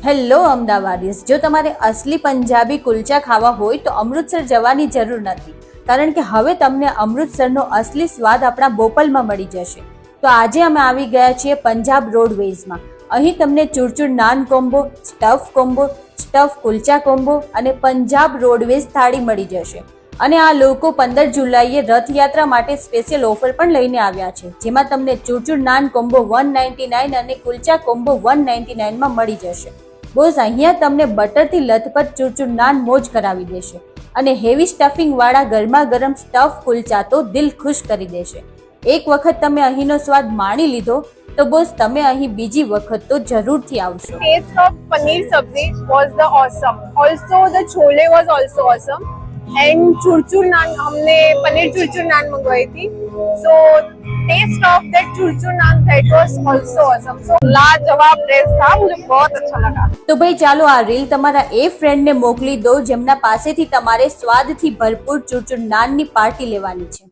Hello અમદાવાદીઝ, જો તમારે અસલી પંજાબી કુલચા ખાવા હોય તો અમૃતસર જવાની જરૂર નથી, કારણ કે હવે તમને અમૃતસરનો અસલી સ્વાદ આપણા બોપલમાં મળી જશે. તો આજે અમે આવી ગયા છીએ પંજાબ રોડવેઝમાં. અહીં તમને chur chur naan combo, stuff combo, stuff kulcha combo અને પંજાબ રોડવેઝ થાળી મળી જશે. અને આ લોકો 15 જુલાઈએ રથયાત્રા માટે સ્પેશિયલ ઓફર પણ લઈને આવ્યા છે, જેમાં તમને ચૂરચૂર નાન કોમ્બો 199 અને કુલચા કોમ્બો 199 માં મળી જશે. બોસ, અહીંયા તમને બટરથી લથપથ ચૂરચૂર નાન મોજ કરાવી દેશે અને હેવી સ્ટફિંગ વાળા ગરમા ગરમ સ્ટફ કુલચા તો દિલ ખુશ કરી દેશે. એક વખત તમે અહીંનો સ્વાદ માણી લીધો તો બોસ, તમે અહીં બીજી વખત તો જરૂરથી આવશો. Taste of paneer sabzi was the awesome. Also the chole was also awesome. And churchur naan, हमने पनीर चुरचुर नान मंगवाई थी. So taste of that churchur naan, that was also awesome. So लाजवाब टेस्ट था, मुझे बहुत अच्छा लगा. તો ભાઈ ચાલો આ રીલ તમારા એ ફ્રેન્ડને મોકલી દો જેમના પાસેથી તમારે સ્વાદથી ભરપૂર ચૂરચૂર નાનની પાર્ટી લેવાની છે.